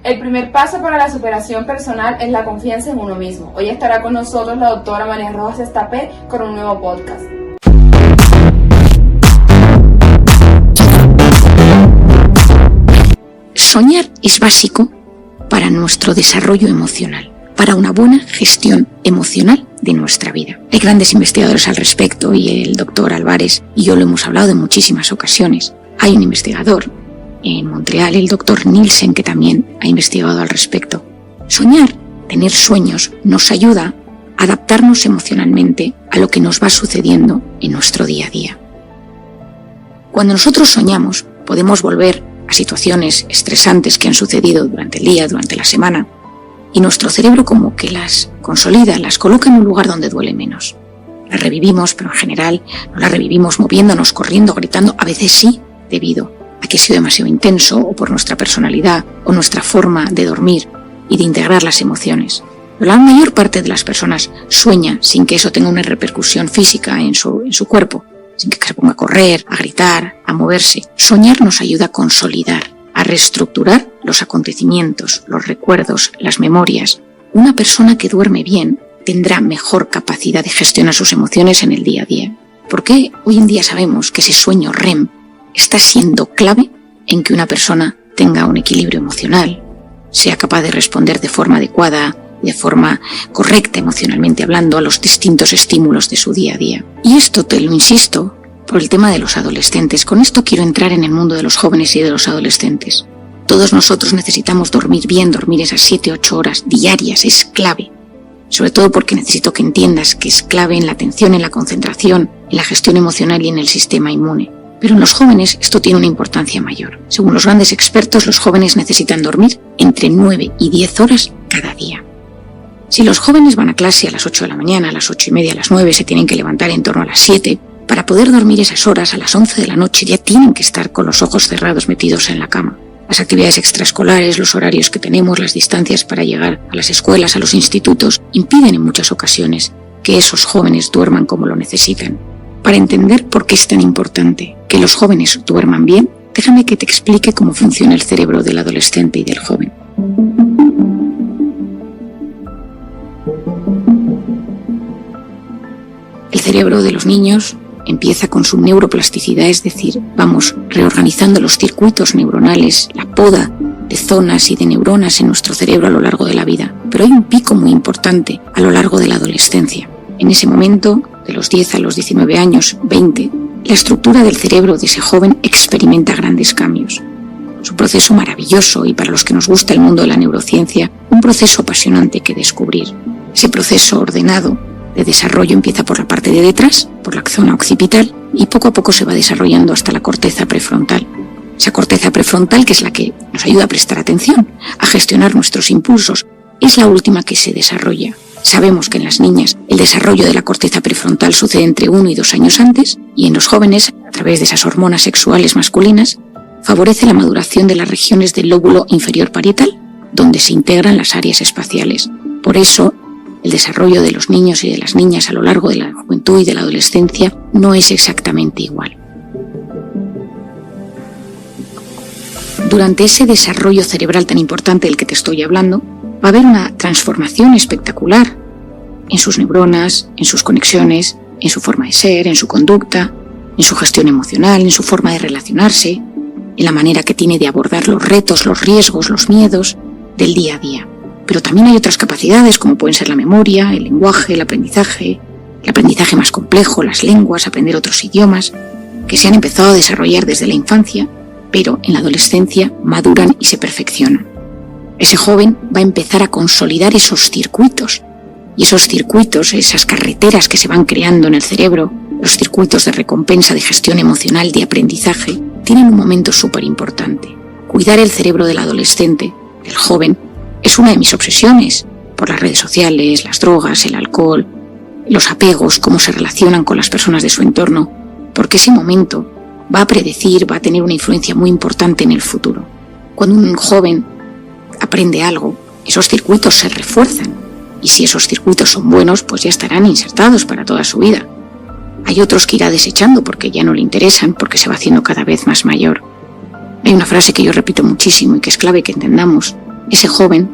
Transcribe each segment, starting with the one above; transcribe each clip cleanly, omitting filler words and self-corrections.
El primer paso para la superación personal es la confianza en uno mismo. Hoy estará con nosotros la doctora María Rojas Estapé con un nuevo podcast. Soñar es básico para nuestro desarrollo emocional, para una buena gestión emocional de nuestra vida. Hay grandes investigadores al respecto y el doctor Álvarez y yo lo hemos hablado en muchísimas ocasiones. Hay un investigador en Montreal, el doctor Nielsen, que también ha investigado al respecto. Soñar, tener sueños, nos ayuda a adaptarnos emocionalmente a lo que nos va sucediendo en nuestro día a día. Cuando nosotros soñamos, podemos volver a situaciones estresantes que han sucedido durante el día, durante la semana, y nuestro cerebro como que las consolida, las coloca en un lugar donde duele menos. Las revivimos, pero en general no las revivimos moviéndonos, corriendo, gritando, a veces sí, debido a que ha sido demasiado intenso o por nuestra personalidad o nuestra forma de dormir y de integrar las emociones. Pero la mayor parte de las personas sueña sin que eso tenga una repercusión física en su cuerpo, sin que se ponga a correr, a gritar, a moverse. Soñar nos ayuda a consolidar, a reestructurar los acontecimientos, los recuerdos, las memorias. Una persona que duerme bien tendrá mejor capacidad de gestionar sus emociones en el día a día. Porque hoy en día sabemos que ese sueño REM está siendo clave en que una persona tenga un equilibrio emocional, sea capaz de responder de forma adecuada, de forma correcta emocionalmente hablando a los distintos estímulos de su día a día. Y esto te lo insisto por el tema de los adolescentes. Con esto quiero entrar en el mundo de los jóvenes y de los adolescentes. Todos nosotros necesitamos dormir bien, dormir esas 7-8 horas diarias, es clave. Sobre todo porque necesito que entiendas que es clave en la atención, en la concentración, en la gestión emocional y en el sistema inmune. Pero en los jóvenes esto tiene una importancia mayor. Según los grandes expertos, los jóvenes necesitan dormir entre 9 y 10 horas cada día. Si los jóvenes van a clase a las 8 de la mañana, a las 8:30, a las 9, se tienen que levantar en torno a las 7. Para poder dormir esas horas, a las 11 de la noche ya tienen que estar con los ojos cerrados metidos en la cama. Las actividades extraescolares, los horarios que tenemos, las distancias para llegar a las escuelas, a los institutos, impiden en muchas ocasiones que esos jóvenes duerman como lo necesitan. Para entender por qué es tan importante que los jóvenes duerman bien, déjame que te explique cómo funciona el cerebro del adolescente y del joven. El cerebro de los niños empieza con su neuroplasticidad, es decir, vamos reorganizando los circuitos neuronales, la poda de zonas y de neuronas en nuestro cerebro a lo largo de la vida. Pero hay un pico muy importante a lo largo de la adolescencia. En ese momento, de los 10 a los 19 años, 20, la estructura del cerebro de ese joven experimenta grandes cambios. Es un proceso maravilloso y para los que nos gusta el mundo de la neurociencia, un proceso apasionante que descubrir. Ese proceso ordenado de desarrollo empieza por la parte de detrás, por la zona occipital, y poco a poco se va desarrollando hasta la corteza prefrontal. Esa corteza prefrontal, que es la que nos ayuda a prestar atención, a gestionar nuestros impulsos, es la última que se desarrolla. Sabemos que en las niñas el desarrollo de la corteza prefrontal sucede entre 1 y 2 años antes, y en los jóvenes, a través de esas hormonas sexuales masculinas, favorece la maduración de las regiones del lóbulo inferior parietal, donde se integran las áreas espaciales. Por eso, el desarrollo de los niños y de las niñas a lo largo de la juventud y de la adolescencia no es exactamente igual. Durante ese desarrollo cerebral tan importante del que te estoy hablando, va a haber una transformación espectacular en sus neuronas, en sus conexiones, en su forma de ser, en su conducta, en su gestión emocional, en su forma de relacionarse, en la manera que tiene de abordar los retos, los riesgos, los miedos del día a día. Pero también hay otras capacidades como pueden ser la memoria, el lenguaje, el aprendizaje más complejo, las lenguas, aprender otros idiomas, que se han empezado a desarrollar desde la infancia, pero en la adolescencia maduran y se perfeccionan. Ese joven va a empezar a consolidar esos circuitos, y esos circuitos, esas carreteras que se van creando en el cerebro, los circuitos de recompensa, de gestión emocional, de aprendizaje, tienen un momento súper importante. Cuidar el cerebro del adolescente, del joven, es una de mis obsesiones, por las redes sociales, las drogas, el alcohol, los apegos, cómo se relacionan con las personas de su entorno, porque ese momento va a predecir, va a tener una influencia muy importante en el futuro. Cuando un joven aprende algo, esos circuitos se refuerzan, y si esos circuitos son buenos, pues ya estarán insertados para toda su vida. Hay otros que irá desechando porque ya no le interesan, porque se va haciendo cada vez más mayor. Hay una frase que yo repito muchísimo y que es clave que entendamos. ese joven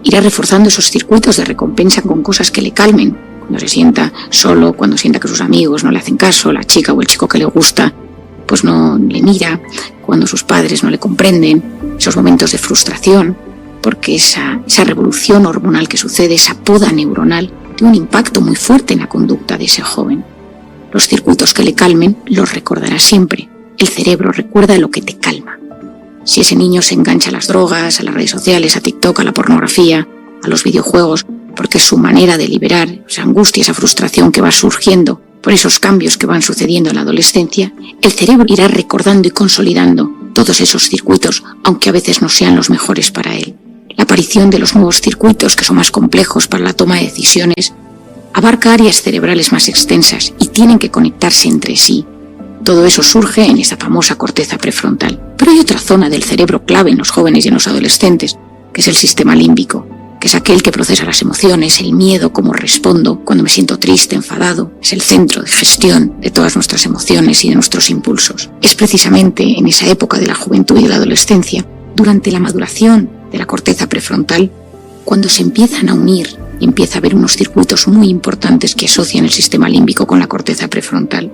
irá reforzando esos circuitos de recompensa con cosas que le calmen. Cuando se sienta solo, cuando sienta que sus amigos no le hacen caso, la chica o el chico que le gusta pues no le mira, cuando sus padres no le comprenden, esos momentos de frustración, porque esa revolución hormonal que sucede, esa poda neuronal, tiene un impacto muy fuerte en la conducta de ese joven. Los circuitos que le calmen los recordará siempre. El cerebro recuerda lo que te calma. Si ese niño se engancha a las drogas, a las redes sociales, a TikTok, a la pornografía, a los videojuegos, porque es su manera de liberar esa angustia, esa frustración que va surgiendo por esos cambios que van sucediendo en la adolescencia, el cerebro irá recordando y consolidando todos esos circuitos, aunque a veces no sean los mejores para él. La aparición de los nuevos circuitos, que son más complejos para la toma de decisiones, abarca áreas cerebrales más extensas y tienen que conectarse entre sí. Todo eso surge en esa famosa corteza prefrontal. Pero hay otra zona del cerebro clave en los jóvenes y en los adolescentes, que es el sistema límbico, que es aquel que procesa las emociones, el miedo, cómo respondo cuando me siento triste, enfadado. Es el centro de gestión de todas nuestras emociones y de nuestros impulsos. Es precisamente en esa época de la juventud y de la adolescencia, durante la maduración de la corteza prefrontal, cuando se empiezan a unir y empieza a haber unos circuitos muy importantes que asocian el sistema límbico con la corteza prefrontal.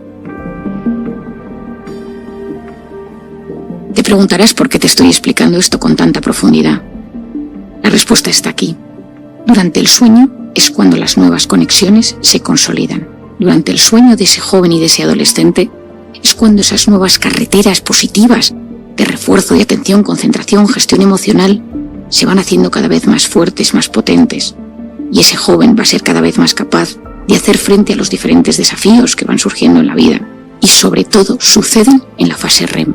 Te preguntarás por qué te estoy explicando esto con tanta profundidad. La respuesta está aquí. Durante el sueño es cuando las nuevas conexiones se consolidan. Durante el sueño de ese joven y de ese adolescente es cuando esas nuevas carreteras positivas de refuerzo, de atención, concentración, gestión emocional se van haciendo cada vez más fuertes, más potentes. Y ese joven va a ser cada vez más capaz de hacer frente a los diferentes desafíos que van surgiendo en la vida. Y sobre todo suceden en la fase REM.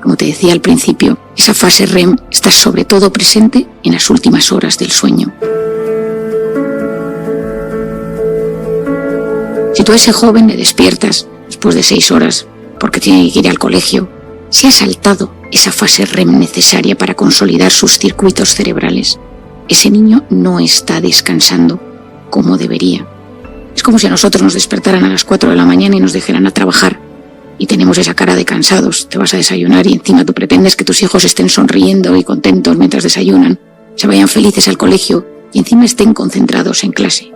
Como te decía al principio, esa fase REM está sobre todo presente en las últimas horas del sueño. Si tú a ese joven le despiertas después de 6 horas porque tiene que ir al colegio, se ha saltado esa fase REM necesaria para consolidar sus circuitos cerebrales. Ese niño no está descansando como debería. Es como si a nosotros nos despertaran a las 4 de la mañana y nos dijeran a trabajar. Y tenemos esa cara de cansados, te vas a desayunar y encima tú pretendes que tus hijos estén sonriendo y contentos mientras desayunan, se vayan felices al colegio y encima estén concentrados en clase.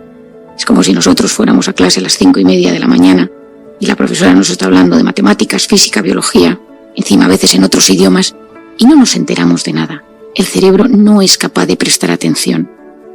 Es como si nosotros fuéramos a clase a las 5:30 de la mañana y la profesora nos está hablando de matemáticas, física, biología, encima a veces en otros idiomas, y no nos enteramos de nada. El cerebro no es capaz de prestar atención.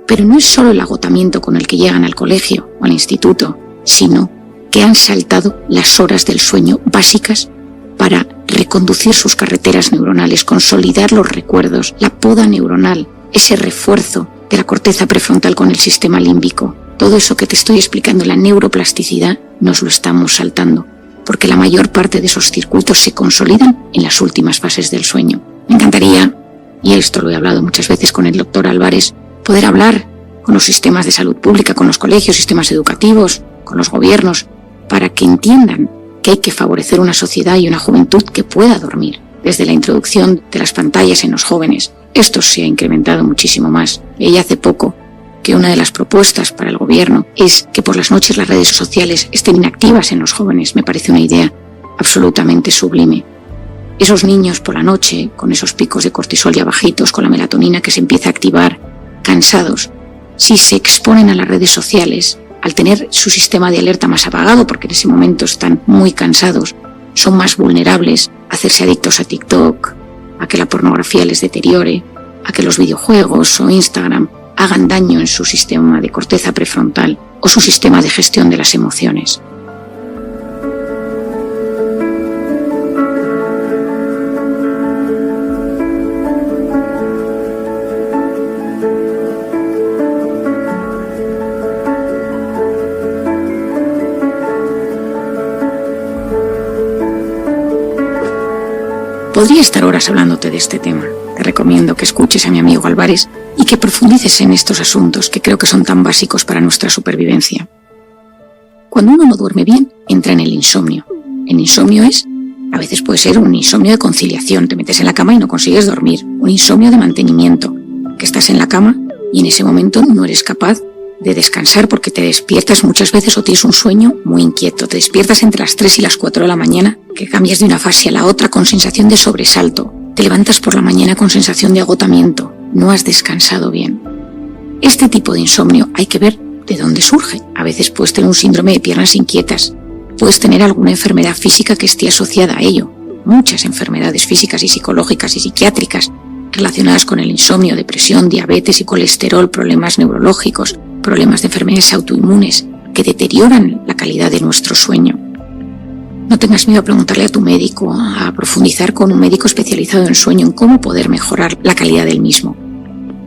Pero no es solo el agotamiento con el que llegan al colegio o al instituto, sino que han saltado las horas del sueño básicas para reconducir sus carreteras neuronales, consolidar los recuerdos, la poda neuronal, ese refuerzo de la corteza prefrontal con el sistema límbico. Todo eso que te estoy explicando, la neuroplasticidad, nos lo estamos saltando, porque la mayor parte de esos circuitos se consolidan en las últimas fases del sueño. Me encantaría, y esto lo he hablado muchas veces con el doctor Álvarez, poder hablar con los sistemas de salud pública, con los colegios, sistemas educativos, con los gobiernos, para que entiendan que hay que favorecer una sociedad y una juventud que pueda dormir. Desde la introducción de las pantallas en los jóvenes, esto se ha incrementado muchísimo más. Leí hace poco que una de las propuestas para el gobierno es que por las noches las redes sociales estén inactivas en los jóvenes. Me parece una idea absolutamente sublime. Esos niños por la noche, con esos picos de cortisol ya bajitos, con la melatonina que se empieza a activar, cansados, si se exponen a las redes sociales, al tener su sistema de alerta más apagado, porque en ese momento están muy cansados, son más vulnerables a hacerse adictos a TikTok, a que la pornografía les deteriore, a que los videojuegos o Instagram hagan daño en su sistema de corteza prefrontal o su sistema de gestión de las emociones. Podría estar horas hablándote de este tema. Te recomiendo que escuches a mi amigo Álvarez y que profundices en estos asuntos que creo que son tan básicos para nuestra supervivencia. Cuando uno no duerme bien, entra en el insomnio. El insomnio a veces puede ser un insomnio de conciliación, te metes en la cama y no consigues dormir. Un insomnio de mantenimiento, que estás en la cama y en ese momento no eres capaz de descansar porque te despiertas muchas veces o tienes un sueño muy inquieto. Te despiertas entre las 3 y las 4 de la mañana, que cambias de una fase a la otra con sensación de sobresalto. Te levantas por la mañana con sensación de agotamiento. No has descansado bien. Este tipo de insomnio hay que ver de dónde surge. A veces puedes tener un síndrome de piernas inquietas. Puedes tener alguna enfermedad física que esté asociada a ello. Muchas enfermedades físicas y psicológicas y psiquiátricas relacionadas con el insomnio, depresión, diabetes y colesterol, problemas neurológicos, problemas de enfermedades autoinmunes que deterioran la calidad de nuestro sueño. No tengas miedo a preguntarle a tu médico, a profundizar con un médico especializado en sueño, en cómo poder mejorar la calidad del mismo.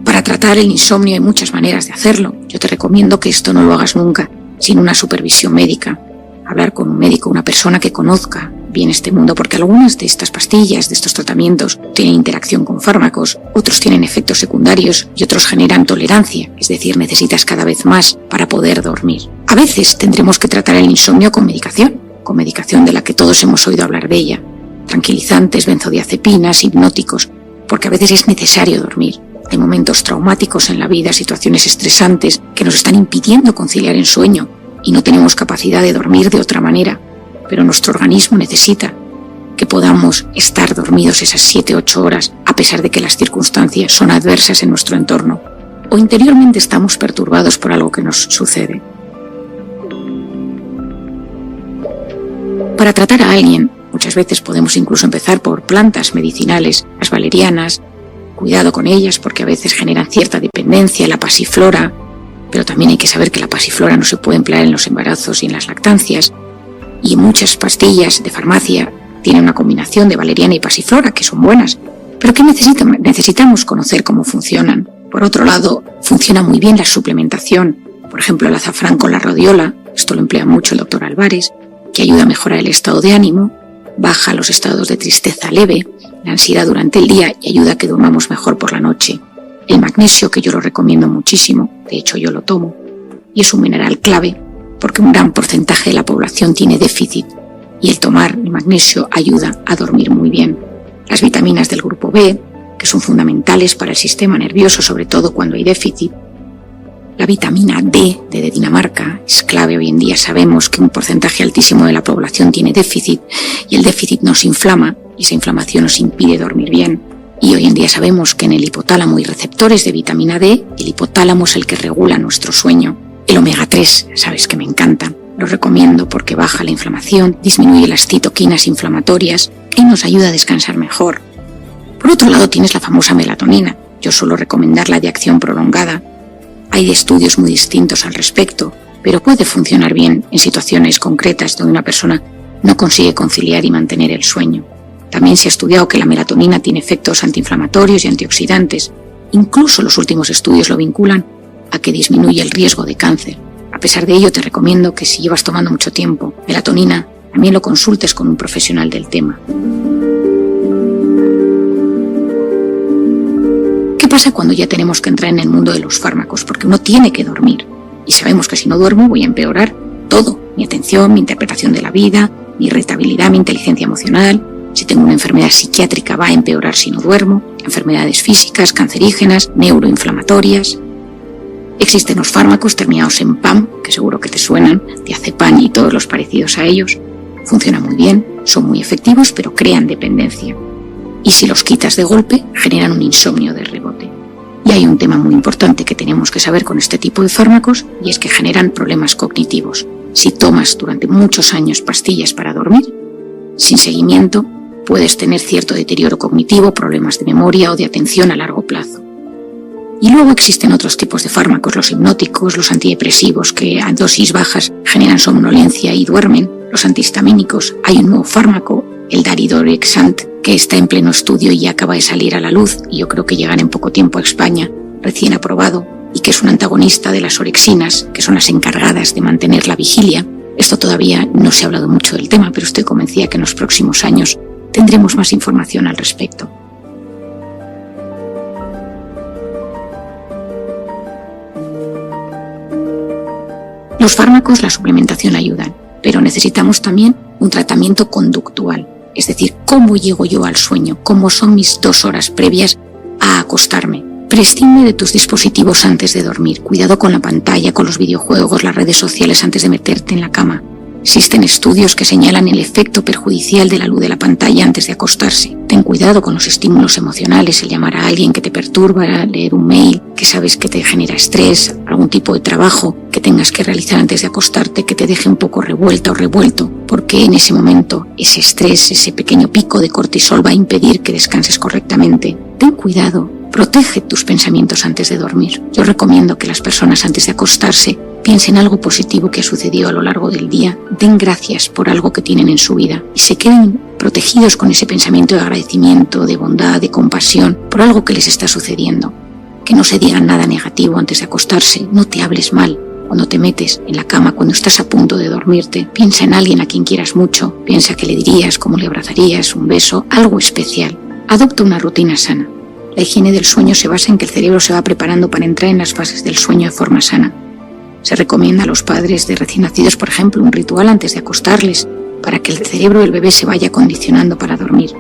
Para tratar el insomnio hay muchas maneras de hacerlo. Yo te recomiendo que esto no lo hagas nunca sin una supervisión médica. Hablar con un médico, una persona que conozca bien este mundo, porque algunas de estas pastillas, de estos tratamientos, tienen interacción con fármacos, otros tienen efectos secundarios y otros generan tolerancia, es decir, necesitas cada vez más para poder dormir. A veces tendremos que tratar el insomnio con medicación de la que todos hemos oído hablar de ella, tranquilizantes, benzodiazepinas, hipnóticos, porque a veces es necesario dormir. Hay momentos traumáticos en la vida, situaciones estresantes que nos están impidiendo conciliar el sueño y no tenemos capacidad de dormir de otra manera, pero nuestro organismo necesita que podamos estar dormidos esas 7-8 horas a pesar de que las circunstancias son adversas en nuestro entorno o interiormente estamos perturbados por algo que nos sucede. Para tratar a alguien, muchas veces podemos incluso empezar por plantas medicinales, las valerianas. Cuidado con ellas porque a veces generan cierta dependencia, la pasiflora, pero también hay que saber que la pasiflora no se puede emplear en los embarazos y en las lactancias. Y muchas pastillas de farmacia tienen una combinación de valeriana y pasiflora que son buenas, pero que necesitamos conocer cómo funcionan. Por otro lado, funciona muy bien la suplementación, por ejemplo el azafrán con la rodiola, esto lo emplea mucho el doctor Álvarez, que ayuda a mejorar el estado de ánimo, baja los estados de tristeza leve, la ansiedad durante el día y ayuda a que durmamos mejor por la noche. El magnesio, que yo lo recomiendo muchísimo, de hecho yo lo tomo, y es un mineral clave porque un gran porcentaje de la población tiene déficit y el tomar el magnesio ayuda a dormir muy bien. Las vitaminas del grupo B, que son fundamentales para el sistema nervioso, sobre todo cuando hay déficit. La vitamina D de Dinamarca es clave. Hoy en día sabemos que un porcentaje altísimo de la población tiene déficit y el déficit nos inflama y esa inflamación nos impide dormir bien. Y hoy en día sabemos que en el hipotálamo hay receptores de vitamina D y el hipotálamo es el que regula nuestro sueño. El omega 3, sabes que me encanta, lo recomiendo porque baja la inflamación, disminuye las citoquinas inflamatorias y nos ayuda a descansar mejor. Por otro lado tienes la famosa melatonina. Yo suelo recomendarla de acción prolongada. Hay estudios muy distintos al respecto, pero puede funcionar bien en situaciones concretas donde una persona no consigue conciliar y mantener el sueño. También se ha estudiado que la melatonina tiene efectos antiinflamatorios y antioxidantes. Incluso los últimos estudios lo vinculan a que disminuye el riesgo de cáncer. A pesar de ello, te recomiendo que si llevas tomando mucho tiempo melatonina, también lo consultes con un profesional del tema. ¿Qué pasa cuando ya tenemos que entrar en el mundo de los fármacos? Porque uno tiene que dormir. Y sabemos que si no duermo voy a empeorar todo. Mi atención, mi interpretación de la vida, mi irritabilidad, mi inteligencia emocional. Si tengo una enfermedad psiquiátrica va a empeorar si no duermo. Enfermedades físicas, cancerígenas, neuroinflamatorias. Existen los fármacos terminados en PAM, que seguro que te suenan, diazepam y todos los parecidos a ellos. Funcionan muy bien, son muy efectivos, pero crean dependencia. Y si los quitas de golpe, generan un insomnio de rebote. Y hay un tema muy importante que tenemos que saber con este tipo de fármacos, y es que generan problemas cognitivos. Si tomas durante muchos años pastillas para dormir, sin seguimiento, puedes tener cierto deterioro cognitivo, problemas de memoria o de atención a largo plazo. Y luego existen otros tipos de fármacos, los hipnóticos, los antidepresivos, que a dosis bajas generan somnolencia y duermen. Los antihistamínicos, hay un nuevo fármaco, el daridorexant, que está en pleno estudio y acaba de salir a la luz, y yo creo que llegará en poco tiempo a España, recién aprobado, y que es un antagonista de las orexinas, que son las encargadas de mantener la vigilia. Esto todavía no se ha hablado mucho del tema, pero estoy convencida que en los próximos años tendremos más información al respecto. Los fármacos, la suplementación ayudan, pero necesitamos también un tratamiento conductual, es decir, cómo llego yo al sueño, cómo son mis 2 horas previas a acostarme. Prescinde de tus dispositivos antes de dormir. Cuidado con la pantalla, con los videojuegos, las redes sociales antes de meterte en la cama. Existen estudios que señalan el efecto perjudicial de la luz de la pantalla antes de acostarse. Ten cuidado con los estímulos emocionales, el llamar a alguien que te perturba, leer un mail que sabes que te genera estrés, algún tipo de trabajo que tengas que realizar antes de acostarte que te deje un poco revuelta o revuelto, porque en ese momento ese estrés, ese pequeño pico de cortisol va a impedir que descanses correctamente. Ten cuidado, protege tus pensamientos antes de dormir. Yo recomiendo que las personas antes de acostarse piensen algo positivo que ha sucedido a lo largo del día, den gracias por algo que tienen en su vida y se queden protegidos con ese pensamiento de agradecimiento, de bondad, de compasión por algo que les está sucediendo. Que no se digan nada negativo antes de acostarse, no te hables mal. Cuando te metes en la cama, cuando estás a punto de dormirte, piensa en alguien a quien quieras mucho, piensa qué le dirías, cómo le abrazarías, un beso, algo especial. Adopta una rutina sana. La higiene del sueño se basa en que el cerebro se va preparando para entrar en las fases del sueño de forma sana. Se recomienda a los padres de recién nacidos, por ejemplo, un ritual antes de acostarles, para que el cerebro del bebé se vaya condicionando para dormir.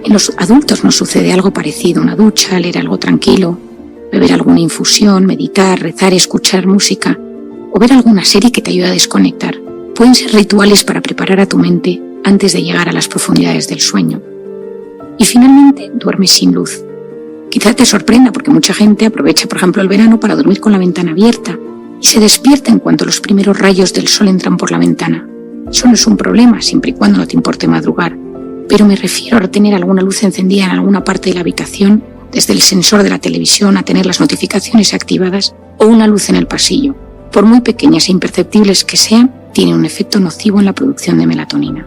En los adultos nos sucede algo parecido, una ducha, leer algo tranquilo, beber alguna infusión, meditar, rezar, escuchar música o ver alguna serie que te ayude a desconectar. Pueden ser rituales para preparar a tu mente antes de llegar a las profundidades del sueño. Y finalmente, duerme sin luz. Quizá te sorprenda porque mucha gente aprovecha, por ejemplo, el verano para dormir con la ventana abierta y se despierta en cuanto los primeros rayos del sol entran por la ventana. Eso no es un problema, siempre y cuando no te importe madrugar, pero me refiero a tener alguna luz encendida en alguna parte de la habitación, desde el sensor de la televisión a tener las notificaciones activadas o una luz en el pasillo. Por muy pequeñas e imperceptibles que sean, tienen un efecto nocivo en la producción de melatonina.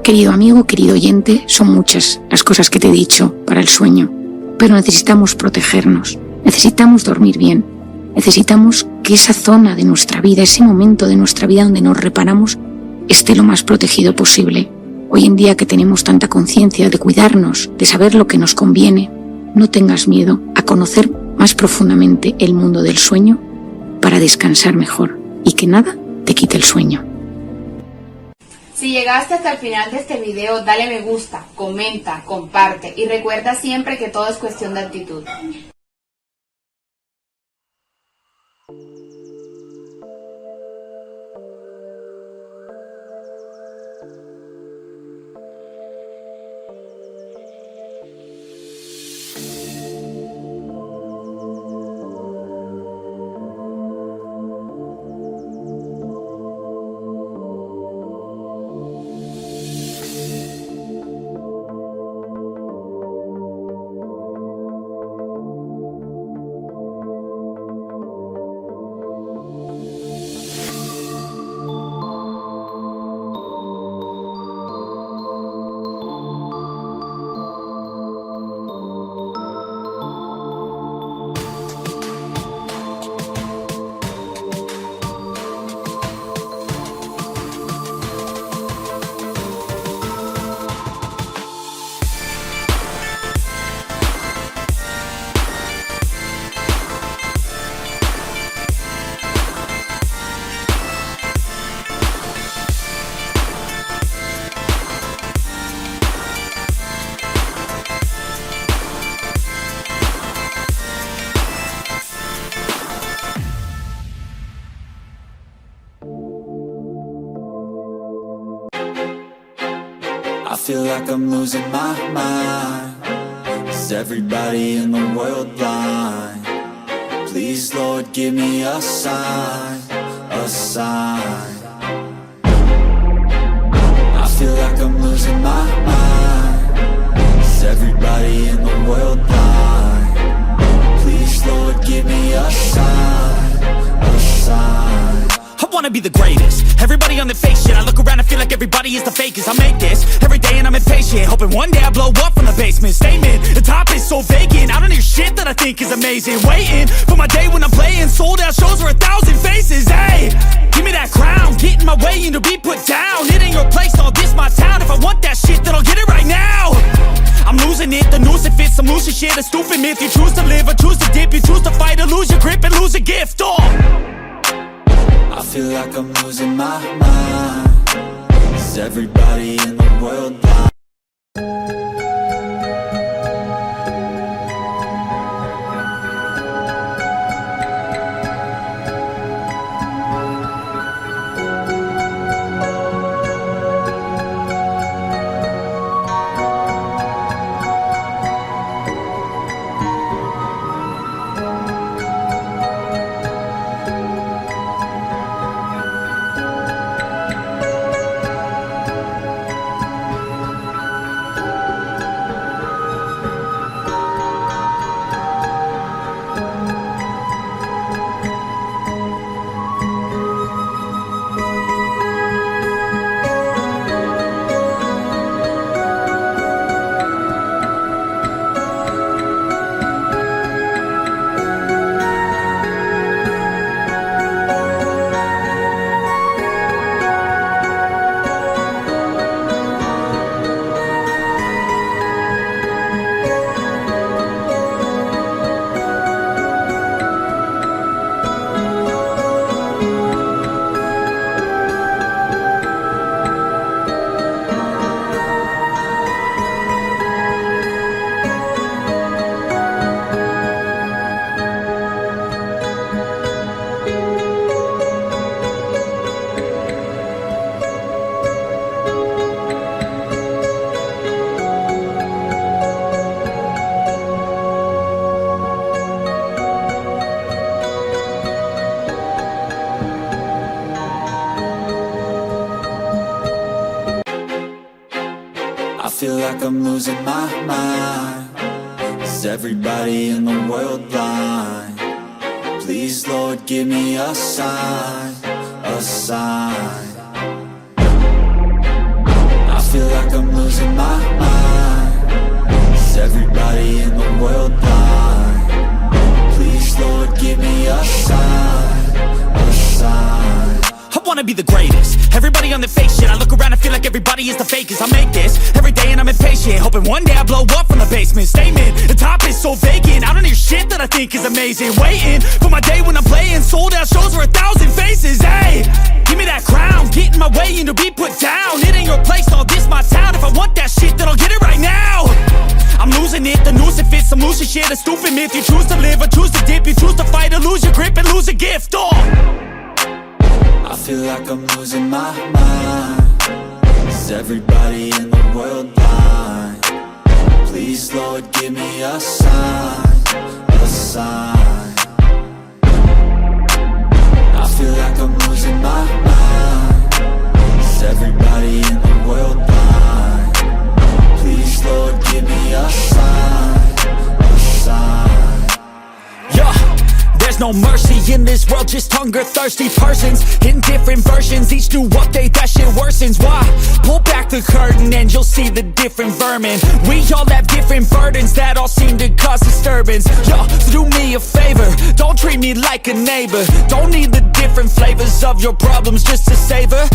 Querido amigo, querido oyente, son muchas las cosas que te he dicho para el sueño, pero necesitamos protegernos, necesitamos dormir bien, necesitamos que esa zona de nuestra vida, ese momento de nuestra vida donde nos reparamos, esté lo más protegido posible. Hoy en día que tenemos tanta conciencia de cuidarnos, de saber lo que nos conviene, no tengas miedo a conocer más profundamente el mundo del sueño para descansar mejor y que nada te quite el sueño. Si llegaste hasta el final de este video, dale me gusta, comenta, comparte y recuerda siempre que todo es cuestión de actitud. I feel like I'm losing my mind. Is everybody in the world blind? Please, Lord, give me a sign, a sign. I feel like I'm losing my mind. Is everybody in the world blind? Please, Lord, give me a sign, a sign. I wanna be the greatest. Everybody on the fake shit. I look around and feel like everybody is the fakest. I make this every day and I'm impatient, hoping one day I blow up from the basement. Statement, the top is so vacant. I don't hear shit that I think is amazing. Waiting for my day when I'm playing sold out shows for 1,000 faces. Hey, give me that crown, get in my way and to be put down. It ain't your place, all this my town. If I want that shit, then I'll get it right now. I'm losing it, the noose it fits. Some losing shit, a stupid myth. You choose to live or choose to dip. You choose to fight or lose your grip and lose a gift. Oh, I feel like I'm losing my mind. Is everybody in the world blind? like I'm losing my mind. Is everybody in the world blind? Please, Lord, give me a sign, a sign. I feel like I'm losing my mind. Is everybody in the world blind? Please, Lord, give me a sign, a sign. I wanna be the greatest. Everybody on the fake shit. I look around and feel like everybody is the fakest. I make this every day and I'm impatient, hoping one day I blow up from the basement. Statement, the top is so vacant. I don't hear shit that I think is amazing. Waiting for my day when I'm playing sold out shows for 1,000 faces. Hey, give me that crown, get in my way and to be put down. It ain't your place, all this my town. If I want that shit, then I'll get it right now. I'm losing it, the noose it fits. I'm losing shit, a stupid myth. You choose to live or choose to dip. You choose to fight or lose your grip and lose a gift. I feel like I'm losing my mind. Is everybody in the world blind? Please, Lord, give me a sign, a sign. I feel like I'm losing my mind. Is everybody in the world blind? Please, Lord, give me a sign, a sign. Yeah, there's no mercy in this world, just hunger-thirsty persons in different versions, each new update, that shit worsens. Why? Pull back the curtain and you'll see the different vermin. We all have different burdens that all seem to cause disturbance. Yo, so do me a favor, don't treat me like a neighbor. Don't need the different flavors of your problems just to savor.